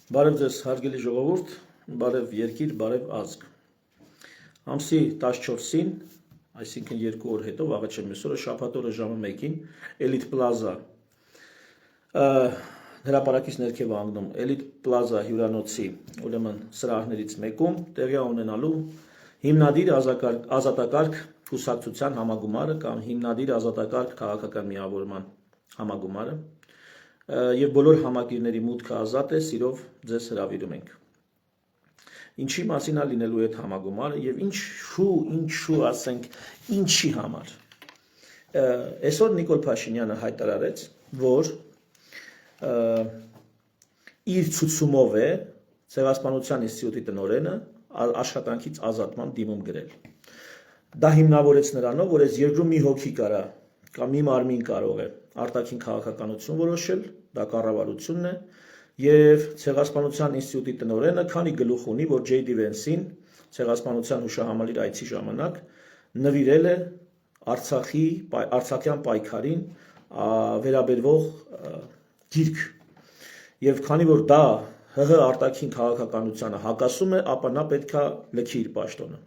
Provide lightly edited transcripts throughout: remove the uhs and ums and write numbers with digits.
Բարև ձեզ հարգելի ժողովուրդ, բարև երկիր, բարև ազգ։ Ամսի 14-ին, այսինքն 2 օր հետո, վաղը չեմ այսօրը շաբաթ օրը ժամը 1-ին Elite Plaza հրապարակից ներքև անգնում Elite Plaza հյուրանոցի ուրեմն սրահներից մեկում տեղի ունենալու հիմնադիր ազատակարգ կուսակցության համագումարը կամ հիմնադիր ազատակարգ քաղաքական միավորման համագումարը եւ բոլոր համակիրների մուտքը ազատ է, սիրով ձեզ հրավիրում ենք։ Ինչի մասին է լինելու այդ համագումարը եւ ինչու ասենք, ինչի համար։ Այսօր Նիկոլ Փաշինյանը հայտարարեց, որ իր ցուցումով է Ցեղասպանության ինստիտուտի տնօրենը աշխատանքից ազատման դիմում գրել։ Դա հիմնավորեց նրանով, որ այս երկրում մի հոգի կարա կամ մի մարմին կարող է արտաքին քաղաքականություն որոշել, դա կառավարությունն է, եւ Ցեղասպանության ինստիտուտի տնօրենը քանի գլուխ ունի, որ J.D. Vance-ին Ցեղասպանության հուշահամալիր այցի ժամանակ նվիրել է Արցախյան պայքարին վերաբերող գիրք, եւ քանի որ դա ՀՀ արտաքին քաղաքականությանը հակասում է, ապա նա պետքա լքի իր պաշտոնը։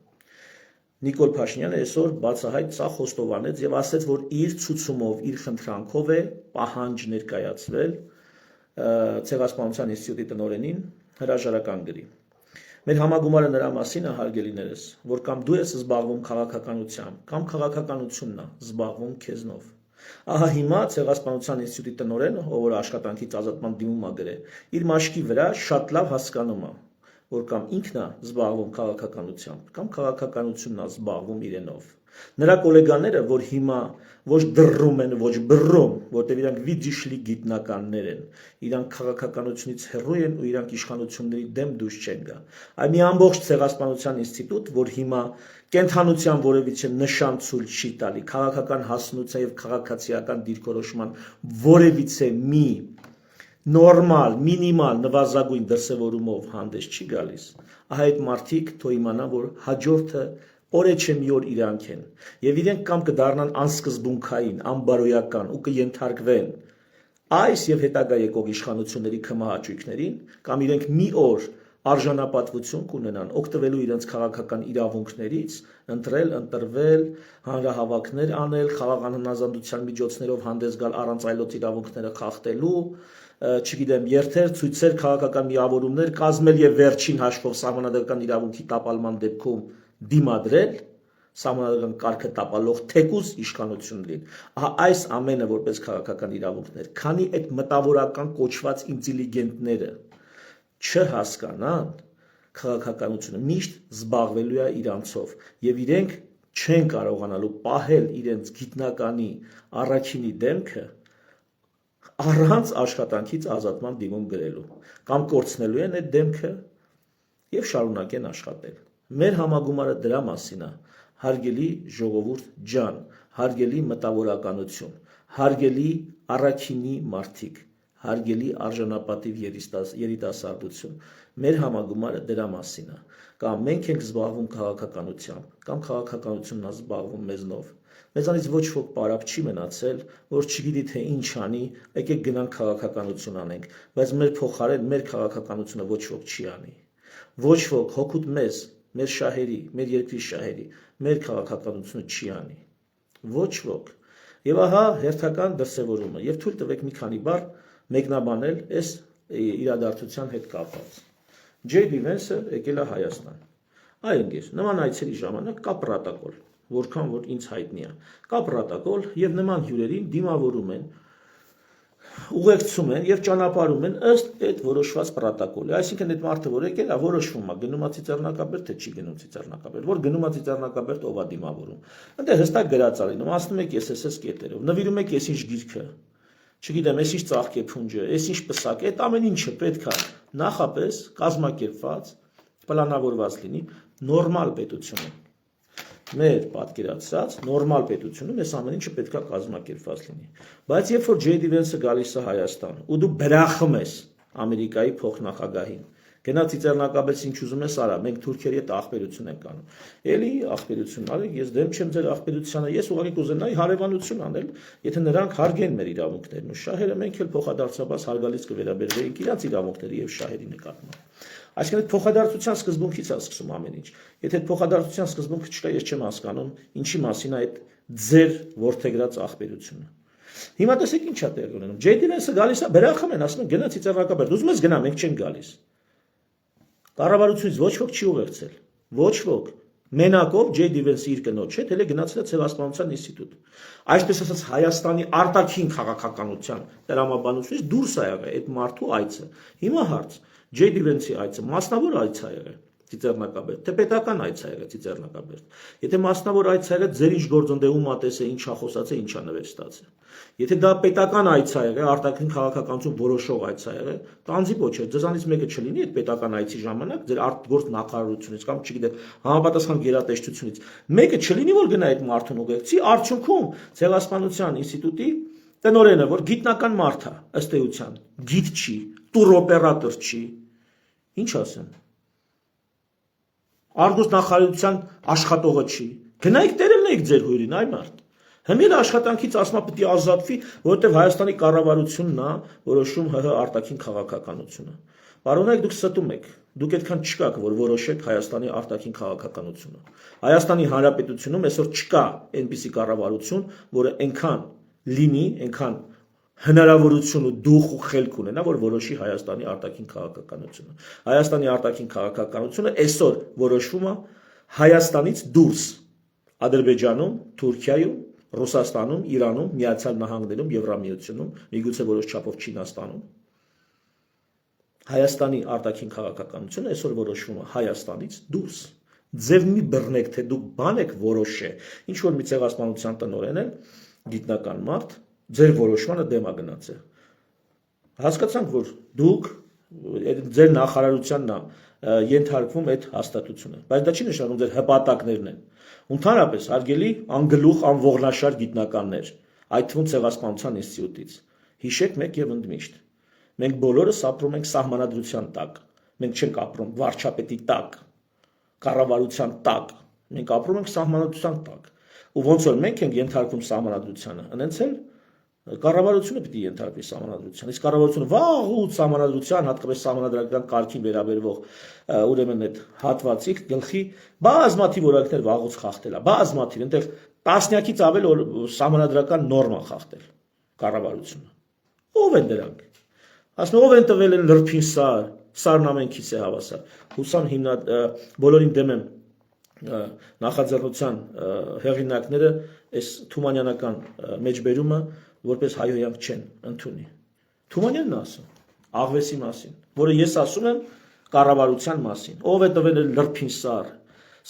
Նիկոլ Փաշինյանը այսօր բացահայտ սա խոստովանեց եւ ասաց, որ իր ցուցումով, իր խնդրանքով է պահանջ ներկայացվել Ցեղասպանության ինստիտուտի տնօրենին հրաժարական գրի։ Մեր համագումարը նրա մասին է, հարգելիներս, որ կամ դու ես զբաղվում քաղաքականությամբ, կամ քաղաքականությունն է զբաղվում քեզնով։ Ահա հիմա Ցեղասպանության ինստիտուտի տնօրենը, ով որ աշխատանքից ազատման դիմում է գրել, իր մաշկի վրա շատ լավ հասկանում է, որ կամ ինքն է զբաղվում քաղաքականությամբ, կամ քաղաքականությունն է զբաղվում իրենով։ Նրա գոլեգաները, որ հիմա ոչ դռում են, ոչ բռում, որտեղ իրանք վիճիշլի գիտնականներ են, իրանք քաղաքականությունից հեռու են ու իրանք իշխանությունների դեմ դուրս չեն գա։ Այ մի ամբողջ Ցեղասպանության ինստիտուտ, որ հիմա կենթանության որևիցե նշան ցույց չի տալի, քաղաքական հասունության եւ քաղաքացիական դիրքորոշման որևիցե մի նորմալ, մինիմալ նվազագույն դրսևորումով հանդես չի գալիս, ահա այդ մարդիկ թող իմանան, որ հաջորդը օրե չէ մի օր իրանք են, եւ իրենք կամ կդառնան անսկզբունքային, անբարոյական ու կենթարկվեն այս եւ հետագա եկող իշխանությունների կմահաճույքներին, կամ իրենք մի օր արժանապատվություն կունենան, օգտվելու իրենց քաղաքական իրավունքներից, ընտրել, ընտրվել, հանրահավաքներ անել, խաղաղ անհնազանդության միջոցներով հանդես գալ առանց այլոց իրավունքները խախտելու, չգիտեմ, երթեր, ցույցեր, քաղաքական միավորումներ կազմել եւ վերջին հաշվով սահմանադրական իրավունքի տապալման դեպքում դիմադրել, սահմանադրական կարգը տապալող թեկուզ իշխանություններին։ Ահա այս ամենը որպես քաղաքական իրավունքներ, քանի այդ մտավորական կոչված ինտելիգենտները չհասկանան, քաղաքականությունը միշտ զբաղվելու է իրանցով եւ իրենք չեն կարողանալու պահել իրենց գիտնականի առաքինի դեմքը առանց աշխատանքից ազատման դիմում գրելու, կամ կորցնելու են այդ դեմքը եւ շարունակեն աշխատել։ Մեր համագումարը դրա մասին է, հարգելի ժողովուրդ ջան, հարգելի մտավորականություն, հարգելի առաքինի մարդիկ, հարգելի արժանապատիվ երիտասարդություն, մեր համագումարը դրա մասին է, կամ մենք ենք զբաղվում քաղաքականությամբ, կամ քաղաքականությունն է զբաղվում մեզնով։ Մեզանից ոչ ոք պարապ չի մնացել, որ չգիտի թե ինչ անի, եկեք գնանք քաղաքականություն անենք, բայց մեր փոխարեն մեր քաղաքականությունը ոչ ոք չի անի։ Ոչ ոք հոգուտ մեզ, մեր շահերի, մեր երկրի շահերի, մեր քաղաքականությունը չի անի։ Ոչ ոք։ Եվ ահա հերթական դրսևորումը, եւ թույլ տվեք մի քանի բառ մեկնաբանել այս իրադարձության հետ կապված։ J.D. Vance-ը եկել է Հայաստան։ Այ ընկեր, նման այցերի ժամանակ կա պրոտոկոլ, որքան որ ինձ հայտնի է։ Կա պրոտոկոլ եւ նման հյուրերին դիմավորում են, ուղեկցում են եւ ճանապարհում են ըստ այդ որոշված պրոտոկոլի։ Այսինքն այդ մարդը որ եկել է, որոշվում է գնում է Ծիծեռնակաբերդ թե չի գնում Ծիծեռնակաբերդ, որ գնում է Ծիծեռնակաբերդ ով է դիմավորում։ Այնտեղ հստակ գրած է լինում, ասնում եք SS կետերով, նվիրում եք ես ինչ գիրքը, չգիտեմ, ես ինչ ծաղկե փունջը, ես ինչ պսակ, այդ ամեն ինչը պետք է նախապես կազմակերպված, պլանավորված լինի նորմալ պետությունում։ Մեր պատկերացած նորմալ պետությունում այս ամեն ինչը պետք է կազմակերպված լինի։ Բայց երբ որ J.D. Vance-ը գալիս է Հայաստան, ու դու բրախում ես Ամերիկայի փոխնախագահին, Գնաց Ծիծեռնակաբերդը ինչ ուզում ես արա, մենք թուրքերի հետ ախպերություն ենք անում։ Էլի ախպերություն արեք, ես դեմ չեմ ձեր ախպերությանը, ես ուղղակի կուզենայի հարևանություն անել, եթե նրանք հարգեն մեր իրավունքներն ու շահերը, մենք էլ փոխադարձաբար հարգալից կվերաբերվեինք իրաց իրավունքների եւ շահերի նկատմամբ։ Այսինքն փոխադարձության սկզբունքից է սկսում ամեն ինչ։ Եթե փոխադարձության սկզբունքը չկա, ես չեմ հասկանում, ինչի մասին է այդ ձեր ворթեգրած ախպերությունը։ Հիմա տեսեք ինչ է տեղի ունենում։ Ջեյ Դիվենսը գալիս է, բերախում են, ասում են գնա Ծիծեռնակաբերդ, ուզում ես գնա, մենք չենք գալիս։ Կառավարությունից ոչ ոք չի ուղեկցել, ոչ ոք։ Մենակով Ջեյ Դիվենսը իր կնոջ հետ էլ է գնացել Ցեղասպանության ինստիտուտ։ Այսպես ասած Հայաստանի արտաքին քաղաքականության տրամաբանությունից դուրս է եղել այդ մարդու այցը։ Հիմա հարց. Ջեյ Դիվենսի այցը մասնավոր այց է եղել Ծիծեռնակաբերդ, թե պետական այց է եղել Ծիծեռնակաբերդ։ Եթե մասնավոր այց է եղել, ձեր ինչ գործընթացում ատես է, ինչա խոսած է, ինչա նվեր ստացել։ Եթե դա պետական այց է եղել, արտաքին քաղաքականություն որոշող այց է եղել, տանձի ոչ է, ձեզանից մեկը չլինի այդ պետական այցի ժամանակ ձեր արտգործ նախարարությունից կամ չգիտեմ, համապատասխան գերատեսչությունից մեկը չլինի, որ գնա այդ մարդուն ուղեկցի, արդյունքում Ցեղասպանության ինստիտուտի տնօրենը, որ գիտնական մարդ է, ըստ էության, գիտ չի, տուրօպերատոր չի, ինչ ասեմ։ Արտգործ նախարարության աշխատողը չի։ Գնայիք տերելնեիք ձեր հյուրին, այ մարդ։ Հիմա աշխատանքից ասма պիտի ազատվի, որովհետև Հայաստանի կառավարությունն է որոշում ՀՀ արտաքին քաղաքականությունը։ Պարոնայք դուք ստում եք, դուք այդքան չկաք, որ որոշեք Հայաստանի արտաքին քաղաքականությունը։ Հայաստանի Հանրապետությունում այսօր չկա այնպիսի կառավարություն, որը այնքան լինի, այնքան հնարավորություն ու դուխ ու խելք ունենա, որ որոշի Հայաստանի արտաքին քաղաքականությունը։ Հայաստանի արտաքին քաղաքականությունը այսօր որոշվում է Հայաստանից դուրս Ադրբեջանում, Թուրքիայում, Ռուսաստանում, Իրանում, Միացյալ Նահանգներում, Եվրամիությունում, միգուցե որոշ չափով Չինաստանում։ Հայաստանի արտաքին քաղաքականությունը այսօր որոշվում է Հայաստանից դուրս։ Ձև մի բռնեք, թե դուք բան եք որոշե, ինչ որ մի ցեղասպանության տնօրեն է, գիտնական մարդ, ձեր որոշմանը դեմ է գնացել։ Հասկացանք, որ դուք ձեր նախարարությանն է ենթարկվում այդ հաստատությունը, բայց դա չի նշանակում ձեր հպատակներն են։ Ընդհանրապես հարգելի անգլուխ անողնաշար գիտնականներ, այդ թվում Ցեղասպանության ինստիտուտից, հիշեք մեկ եւ ընդմիշտ։ Մենք բոլորս ապրում ենք սահմանադրության տակ։ Մենք չենք ապրում վարչապետի տակ, կառավարության տակ։ Մենք ապրում ենք սահմանադրության տակ։ Ու ոնց որ մենք ենք ենթարկվում սահմանադրությանը, այնց էլ կառավարությունը պիտի ենթարկվի սահմանադրության։ Իսկ կառավարությունը վաղուց սահմանադրության, հատկապես սահմանադրական կարգին վերաբերվող ուրեմն այդ հատվածի գլխի բազմաթիվ օրենքներ վաղուց խախտել է, բազմաթիվ, այնտեղ տասնյակից ավել սահմանադրական նորմա խախտել կառավարությունը։ Ո՞վ են դրանք։ Ասում ով են տվել են լրփին սար, սարն ամենքից է հավասար։ Հուսամ բոլորին դեմ եմ նախաձեռնության հեղինակները այս թումանյանական մեջբերումը որպես հայոյանք չեն ընդունի։ Թումանյանն ասում աղվեսի մասին, որը ես ասում եմ կառավարության մասին։ Ով է տվել լրփին սար,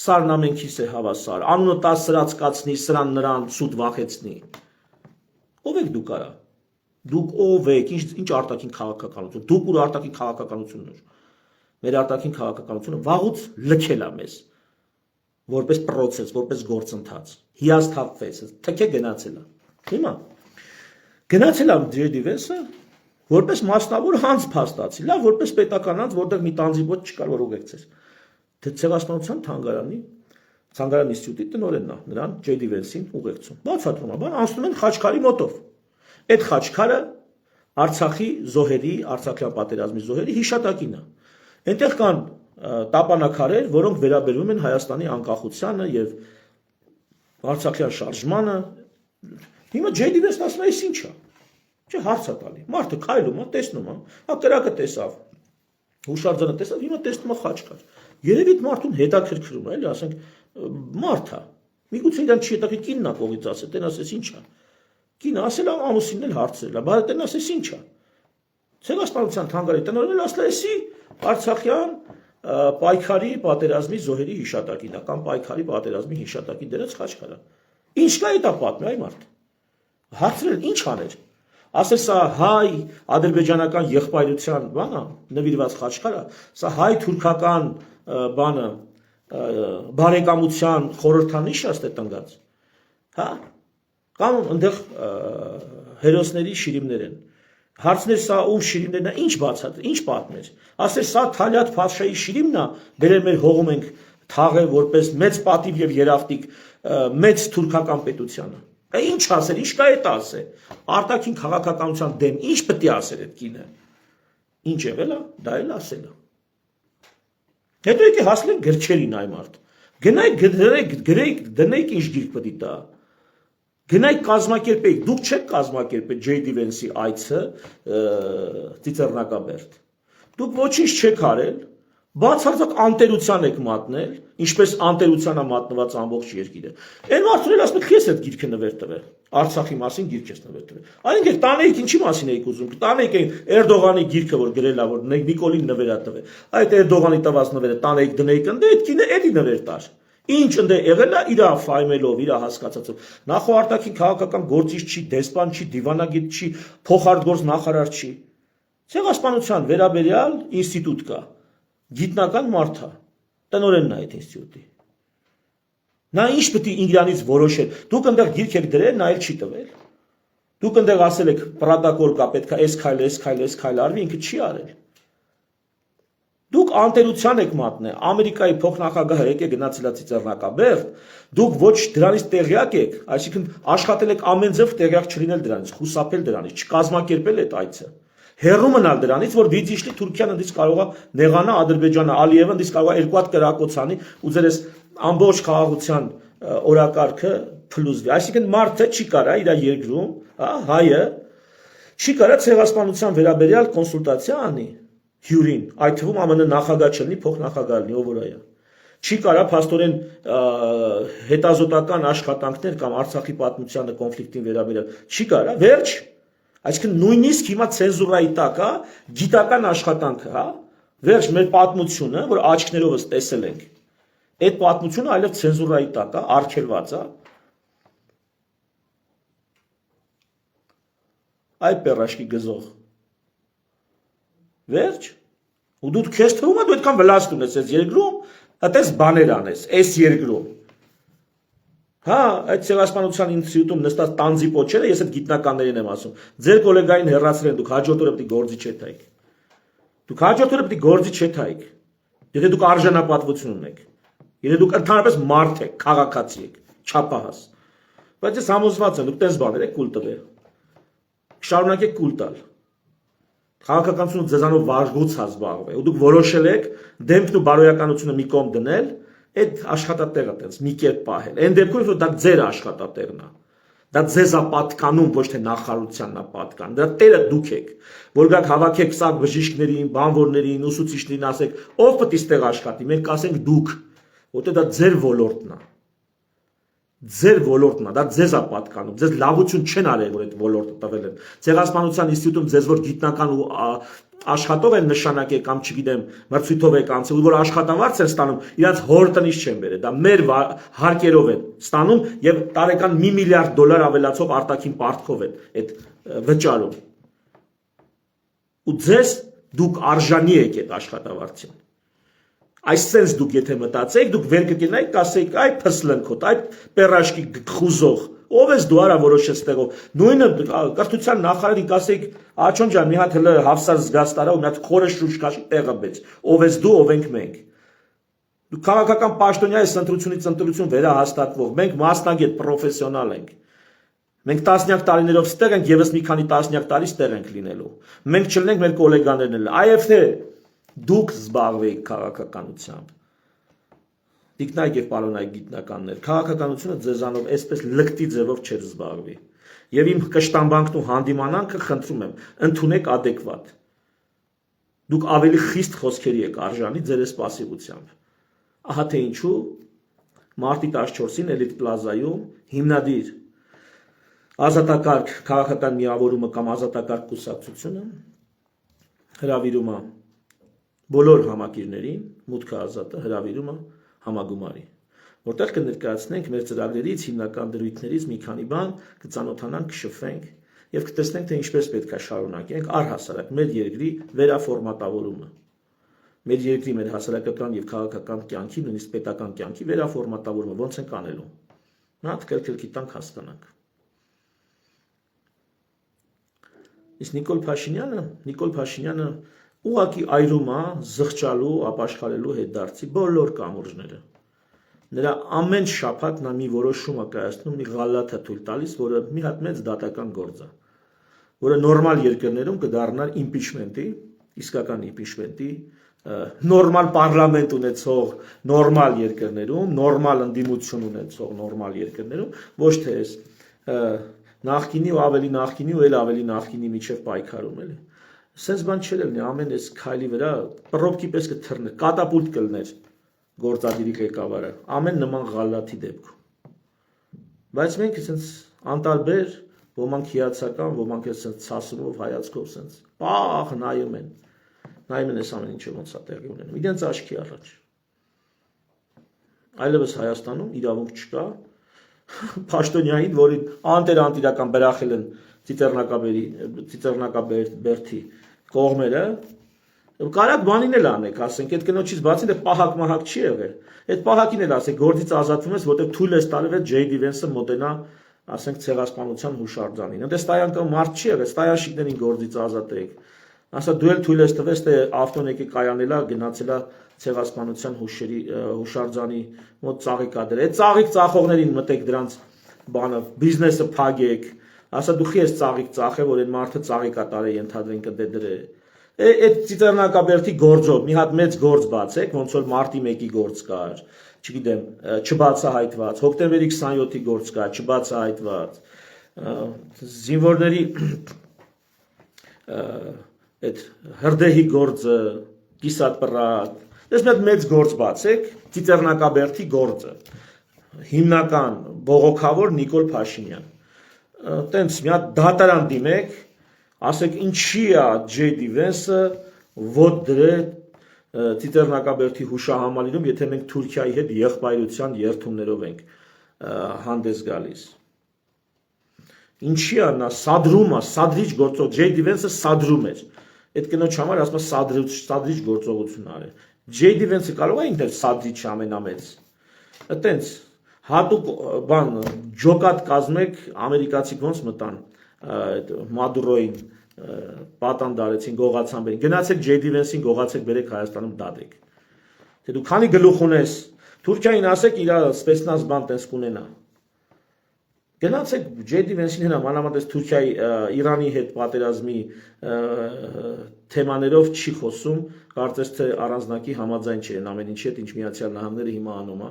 սարն ամենքից է հավասար, անունը 10 սրած կացնի, սրան նրան սուտ վախեցնի։ Ով եք դուք արա։ Դուք ով եք, ինչ արտաքին քաղաքականություն, դուք ուր արտաքին քաղաքականությունն ուր։ Մեր արտաքին քաղաքականությունը վաղուց լքել է մեզ, որպես process, որպես գործընթաց, հիասթափվեց, թքե գնացել է։ Հիմա գնացել է Ջեյ Դիվենսը, որպես մասնավոր հանձ փաստացի, լավ, որպես պետական հանձ, որտեղ մի տանձի ոչ չկար որ ուղեկցես։ Թե Ցեղասպանության թանգարանի ինստիտուտի տնօրենն է, նրան Ջեյ Դիվենսին ուղեկցում։ Բացատրումաբար անցնում են Խաչքարի մոտով։ Այդ Խաչքարը Արցախի զոհերի, Արցախյան պատերազմի զոհերի հիշատակին է։ Այնտեղ կան տապանակարեր, որոնք վերաբերվում են Հայաստանի անկախությանը եւ Արցախյան շարժմանը։ Հիմա Ջեյ Դիվենսն ասում է, այս ի՞նչ է։ Չէ, հարց է տալի։ Մարդը քայլում է, տեսնում է, հա կրակը տեսավ, հուշարձանը տեսավ, հիմա տեսնում է Խաչքար։ Երևի այդ մարդուն հետաքրքրում է, էլի, ասենք, մարդ է։ Միգուցե իրան չի հետաքրքիր, կինն է կողից ասել, տեն ասես ի՞նչ է։ Կինը ասել է ամուսինն էլ հարցրել է, բայց տեն ասես ի՞նչ է։ Ցեղասպանության թանգարանի տնօրենն ասել է, էսի Արցախյան պայքարի պատերազմի զոհերի հիշատակին է, կամ պայքարի պատերազմի հիշատակին դրած Խաչքարը։ Ինչ կա դա պատմի, այ մարդ։ Հարցրել ինչ աներ։ Ասել սա հայ ադրբեջանական եղբայրության բանա, նվիրված Խաչքարը, սա հայ-թուրքական բանը բարեկամության խորհրդանիշ է ստե տնկած։ Հա։ Կամ այնտեղ հերոսների շիրիմներ են։ Հարցներ սա ում շիրիմներն է, ինչ բացատրել, ինչ պատմեր։ Ասեր սա Թալյատ Փաշայի շիրիմն է, բերել մեր հողում ենք թաղել որպես մեծ պատիվ եւ երախտիկ մեծ թուրքական պետությանը։ Ինչ ասեր, ինչ կա այդ ասել։ Արտաքին քաղաքականության դեմ ինչ պետք է ասեր այդ կինը։ Ինչ եղել է, դա էլ ասել է։ Հետո եկե հասնենք գրչերին այ մարդ։ Գնայք գրեք, դնեք ինչ գիրք պետք է տա։ Գնայք կազմակերպեք, դուք չեք կազմակերպել J.D. Vance-ի այցը Ծիծեռնակաբերդ։ Դուք ոչինչ չեք արել, բացարձակ անտերության եք մատնել, ինչպես անտերության է մատնված ամբողջ երկիրը։ Այն մարդուն էլ ասում եք, ես այդ գիրքը նվեր տվել, Արցախի մասին գիրք ես նվեր տվել։ Այնինքն տանեիք ինչի մասին եք ուզում, տանեիք այն Էրդողանի գիրքը, որ գրել է, որ Նիկոլին նվեր է տվել։ Այդ Էրդողանի տված նվերը տանեիք դնեիք, ընդ այդ կինը էդի նվեր տար։ Ինչ ընդ եղել է իր ֆայմելով, իր հասկացածով։ Նախո արտաքին քաղաքական գործիչ չի, դեսպան չի, դիվանագետ չի, փոխարտգործ նախարար չի։ Ցեղասպանության վերաբերյալ ինստիտուտ կա, գիտնական մարդ է, տնօրենն է այդ ինստիտուտի։ Նա ինչ պետք է ինգրանից որոշել։ Դուք այնտեղ գիրք եք դրել, նա էլ չի տվել։ Դուք այնտեղ ասել եք պրոտոկոլ կա, պետք է այս քայլ արվի, ինքը չի արել։ Դուք անտերության եք մատնել, Ամերիկայի փոխնախագահը եկե գնացել է Ծիծեռնակաբերդ, դուք ոչ դրանից տեղյակ եք, այսինքն աշխատել եք ամեն ձև տեղյակ չլինել դրանից, խուսափել դրանից, չկազմակերպել այդ այցը։ Հեռու մնալ դրանից, որ դիցիշլի Թուրքիան ընդից կարող է նեղանա Ադրբեջանը, Ալիևը ընդից կարող է երկու հատ կրակոցանի ու ձեր այս ամբողջ խաղաղության օրակարգը փլուզվի։ Այսինքն մարդը չի կարա իր երկրում, հայը չի կարա ցեղասպանության վերաբերյալ կոնսուլտացիա անի հյուրին, այդ թվում ԱՄՆ նախագահ չլինի, փոխնախագահ լինի, ով որ է։ Չի կարա փաստորեն հետազոտական աշխատանքներ կամ Արցախի պատմությանը կոնֆլիկտին վերաբերյալ, չի կարա, վերջ։ Այսինքն նույնիսկ հիմա ցենզուրայի տակ է, գիտական աշխատանքը, հա, վերջ մեր պատմությունը, որ աչքներովս տեսել ենք։ Այդ պատմությունը այլև ցենզուրայի տակ է, արգելված է։ Այ պերաշկի գզող։ Վերջ։ Ու դու քեզ թվում է դու այդքան վլաստ ունես այս երկրում, այդպես բաներ անես, այս երկրում։ Հա, այդ ցեղասպանության ինստիտուտում նստած տանձի պոչերը, ես այդ գիտնականներին եմ ասում։ Ձեր գոլեգային հեռացրել են, դուք հաջորդ օրը պետք է գործի չեթայիք։ Դուք հաջորդ օրը պետք է գործի չեթայիք։ Եթե դուք արժանապատվություն ունեք։ Եթե դուք ընդհանրապես մարդ եք, քաղաքացի եք, չափահաս։ Բայց ես համոզված եմ, դուք տես բաներ եք կուլ տվել։ Շարունակեք կուլ տալ։ Քաղաքականությունը ձեզանով վարժգոց է զբաղվել, ու դուք որոշել եք դեմքն ու բարոյականությունը մի կողմ դնել, այդ աշխատատեղը տենց մի կերպ պահել։ Այն դեպքում որ դա ձեր աշխատատեղն է։ Դա ձեզ է պատկանում, ոչ թե նախարարությանն է պատկանում։ Դա տերը դուք եք, որ գաք հավաքեք սա բժիշկներին, բանվորներին, ուսուցիչներին ասեք, ով պետք է ստեղ աշխատի, մենք կասենք դուք, որտեղ դա ձեր ոլորտն է։ Ձեր ոլորտն է, դա ձեզ է պատկանում, ձեզ լավություն չեն արել, որ այդ ոլորտը տվել են։ Ցեղասպանության ինստիտուտում ձեզ որ գիտնական ու աշխատով են նշանակել կամ չգիտեմ, մրցույթով եք անցել, ու որ աշխատավարձ են ստանում, իրանց հոր տնից չեն բերել, դա մեր հարկերով են ստանում եւ տարեկան $1 միլիարդ ավելացող արտաքին պարտքով են այդ վճարում։ Ու ձեզ դուք արժանի եք այդ աշխատավարձին։ Այսպես դուք եթե մտածեք, դուք վեր կգնայիք, կասեիք, այ փսլնքոտ, այ պերաշկի խուզող, ով ես դու արա որոշես տեղով։ Նույնը կրթության նախարարին կասեիք, Աչոն ջան, մի հատ հələ Հավսար զգաց տարա ու մի հատ խորը շուշ կաշի տեղը բեց։ Ով ես դու, ով ենք մենք։ Դու քաղաքական պաշտոնյա ես ընտրությունից ընտրություն վերահաստատվող, մենք մասնագետ պրոֆեսիոնալ ենք։ Մենք տասնյակ տարիներով ստեղ ենք, եւս մի քանի տասնյակ տարի ստեղ ենք լինելու։ Մենք չլինենք մեր գոլեգաներն էլ։ Այև թե դուք զբաղվեիք քաղաքականությամբ։ Տիկնայք եւ պարոնայք գիտնականներ, քաղաքականությունը ձեզանով այսպես լկտի ձևով չէր զբաղվի։ Եվ իմ կշտամբանքն ու հանդիմանանքը խնդրում եմ, ընդունեք adekvat։ Դուք ավելի խիստ խոսքերի եք արժանի ձեր այս պասիվությամբ։ Ահա թե ինչու մարտի 14-ին Էլիտ Պլազայում հիմնադիր ազատակարգ քաղաքական միավորումը կամ ազատակարգ կուսակցությունը հրավիրում է բոլոր համակիրներին, մուտքը ազատը հրավիրում է համագումարի, որտեղ կներկայացնենք մեր ծրագրերից, հիմնական դրույթներից մի քանի բան, կծանոթանանք, կշփվենք եւ կտեսնենք, թե ինչպես պետք է շարունակենք առհասարակ մեր երկրի վերաֆորմատավորումը։ Մեր երկրի մեր հասարակական եւ քաղաքական կյանքի, նույնիսկ պետական կյանքի վերաֆորմատավորումը ոնց ենք անելու։ Նա կրկնակի տանք հասկանանք։ Իսկ Նիկոլ Փաշինյանը ուղղակի այրում է զղջալու, ապաշխարելու հետդարձի բոլոր կամուրջները։ Նրա ամեն շաբաթ նա մի որոշում է կայացնում, մի ղալաթ է թույլ տալիս, որը մի հատ մեծ դատական գործ է, որը նորմալ երկրներում կդառնար իմպիչմենտի, իսկական իմպիչմենտի, նորմալ պարլամենտ ունեցող նորմալ երկրներում, նորմալ ընդդիմություն ունեցող նորմալ երկրներում, ոչ թե այս նախկինի ու ավելի նախկինի ու ավելի նախկինի միջև պայքարում էլի։ Սենց բան չէր լինի, ամեն այս քայլի վրա պռոբկի պես կթռներ, կատապուլտ կլներ գործադիրի ղեկավարը, ամեն նման ղալաթի դեպքում։ Բայց մենք սենց անտարբեր, ոմանք հիացական, ոմանք էլ սենց ցասումով հայացքով սենց պաղ նայում են այս ամեն ինչը ոնց է տեղի ունենում, իրենց աչքի առաջ։ Այլևս Հայաստանում իրավունք չկա Փաշտոնյային, որի անտերական բրախել են Ծիծեռնակաբերդի կողմերը, կարակ բանին էլ անեք, ասենք, այդ կնոջից բացի դե պահակ մահակ չի եղել։ Այդ պահակին էլ ասեք, գործից ազատվում ես, որտեղ թույլ ես տալու է Ջեյ Դի Վենսը մոտենա, ասենք, ցեղասպանության հուշարձանին։ Ընդ Ստայան կա մարդ չի եղել, Ստայանշիկներին գործից ազատեք։ Ասա դու էլ թույլ ես տվես, թե ավտոն եկի կայանելա, գնացելա ցեղասպանության հուշարձանի մոտ ծաղիկ ա դրել։ Այդ ծաղիկ ծախողներին մտեք դրանց բանը, բիզնեսը փագեք։ Ասա դու խի ես ծաղիկ ծախե, որ այն մարդը ծաղիկ ա տարել ենթադրենք դե դրե։ Այդ Ծիծեռնակաբերդի գործով մի հատ մեծ գործ բացեք, ոնց որ մարտի 1-ի գործ կար, չգիտեմ, չբացահայտված, հոկտեմբերի 27-ի գործ կար, չբացահայտված, զինվորների այդ հրդեհի գործը, կիսատ-պռատ, դες մի հատ մեծ գործ բացեք, Ծիծեռնակաբերդի գործը, հիմնական բողոքավոր Նիկոլ Փաշինյան, տենց մի հատ դատարան դիմեք, ասեք ինչի է Ջեյ Դի Վենսը ոտ դրել Ծիծեռնակաբերդի հուշահամալիրում, եթե մենք Թուրքիայի հետ եղբայրության երթումներով ենք հանդես գալիս։ Ինչի է նա սադրում է, սադրիչ գործող, Ջեյ Դի Վենսը սադրում էր։ Այդ կնոջ համար ասում է սադրիչ գործողություն արել։ Ջեյ Դի Վենսը կարող է ինքն էլ սադրիչ ամենամեծ։ Այտենց հատուկ բան ջոկատ կազմեք ամերիկացիք ոնց մտան այդ Մադուրոին պատան դարեցին գողացան բերին գնացեք Ջեյ Դի Վենսին գողացեք բերեք Հայաստանում դատեք թե դու քանի գլուխ ունես Թուրքիային ասեք իր սպեցնազ բան տես կունենա գնացեք Ջեյ Դի Վենսին հենա մանավանդ Թուրքիայի Իրանի հետ պատերազմի թեմաներով չի խոսում կարծես թե առանձնակի համաձայն չեն ամեն ինչի հետ ինչ Միացյալ Նահանգները հիմա անում է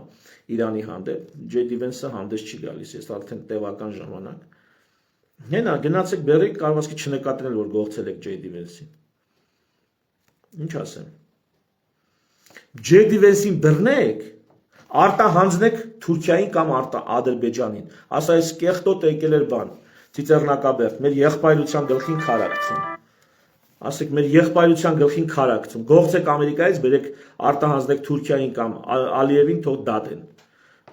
Իրանի հանդեպ Ջեյ Դի Վենսը հանդես չի գալիս ես արդեն տևական ժամանակ Հենա գնացեք բերեք կարողացի չնկատել որ գողցել եք Ջեյ Դի Վենսին Ինչ ասեմ Ջեյ Դի Վենսին բռնեք արտահանձնեք Թուրքիային կամ Ադրբեջանին ասա այս կեղտոտ եկել էր բան Ծիծեռնակաբերդ մեր եղբայրության գլխին քարակցում ասեք մեր եղբայրության գլխին քարակցում գողցեք Ամերիկայից բերեք արտահանձնեք Թուրքիային կամ Ալիևին թող դատեն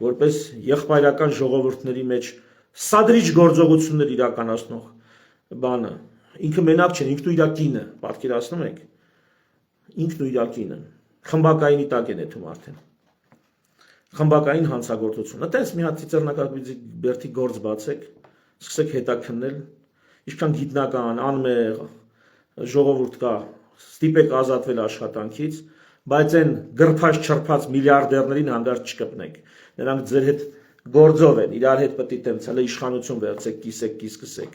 որպես եղբայրական ժողովուրդների մեջ սադրիչ գործողություններ իրականացնող բանը ինքը մենակ չէ ինքն ու իր կինը պատկերացնում եք ինքն ու իր կինը խմբակայինի տակ են եթում արդեն խմբակային հանցագործություն այտենց մի հատ Ծիծեռնակաբերդի գործ բացեք սկսեք հետաքննել ինչքան գիտնական անմեղ ժողովուրդ կա ստիպեք ազատվել աշխատանքից բայց այն գրփած չրփած միլիարդերներին հանդարտ չկպնեք նրանք ձեր հետ գործով են իրար հետ պետք է տենց հələ իշխանություն վերցեք կիսեք կիսկսեք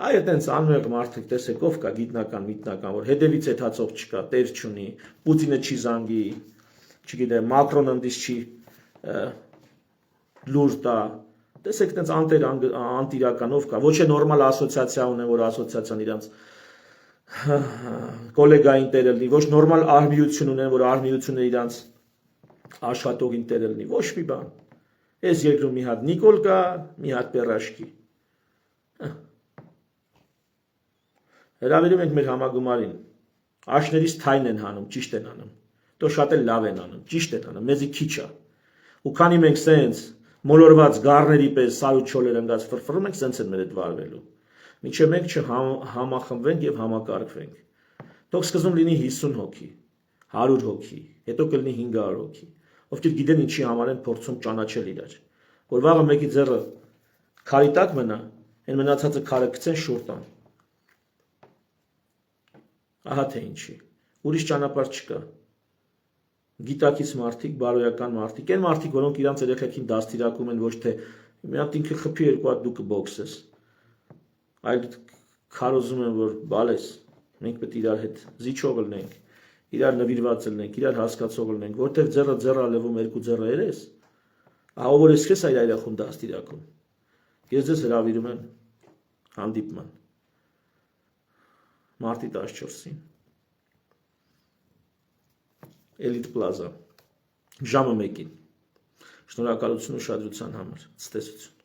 այ այտենց անմեղ մարդիկ տեսեք ով կա գիտնական միտնական որ հետևից հետացող չկա տեր չունի Պուտինը չի զանգի չգիտեմ Մակրոնը ընդից չի լուր տա տեսեք այտենց անտիրականով կա ոչ է նորմալ ասոցիացիա ունեն որ ասոցիացիան իրանց կոլեգային տերը լինի ոչ նորմալ արմիություն ունեն որ արմիությունը իրանց աշխատողին տերը լինի ոչ մի բան Այս երկրում մի հատ Նիկոլ կա, մի հատ Պերաշկի։ Հրավիրում ենք մեր համագումարին։ Աշներից թայն են հանում, ճիշտ են անում։ Դո շատ էլ լավ են անում, ճիշտ են անում, մեզի քիչ է։ Ու քանի մենք սենց մոլորված գառների պես սայու չոլեր ընկած ֆրֆռում ենք, սենց են մեր հետ վարվելու։ Մինչև մենք չհամախմբվենք եւ համակարգվենք։ Թող սկզբում լինի 50 հոգի, 100 հոգի, հետո կլինի 500 հոգի։ Ովքեր գիտեն ինչի համար են փորձում ճանաչել իրար որ վաղը մեկի ձեռը քարի տակ մնա այն մնացածը քարը գցեն շուռ տան Ահա թե ինչի։ Ուրիշ ճանապարհ չկա։ Գիտակից մարդիկ, բարոյական մարդիկ, այն մարդիկ, որոնք իրանց երեխեքին դաստիարակում են, ոչ թե մի հատ ինքը խփի, երկու հատ դու կբոքսես, այլ քարոզում են, որ բալես, մենք պետք է իրար հետ զիջող լինենք, իրար նվիրված լինենք, իրար հասկացող լինենք, որտեղ ձեռը լևում, երկու ձեռը երես, ահա որ ես քեզ այր այրախում դաստիարակում։ Ես ձեզ հրավիրում եմ հանդիպման մարտի 14-ին Էլիտ Պլազա ժամը 1-ին։ Շնորհակալություն ուշադրության համար։ Ցտեսություն։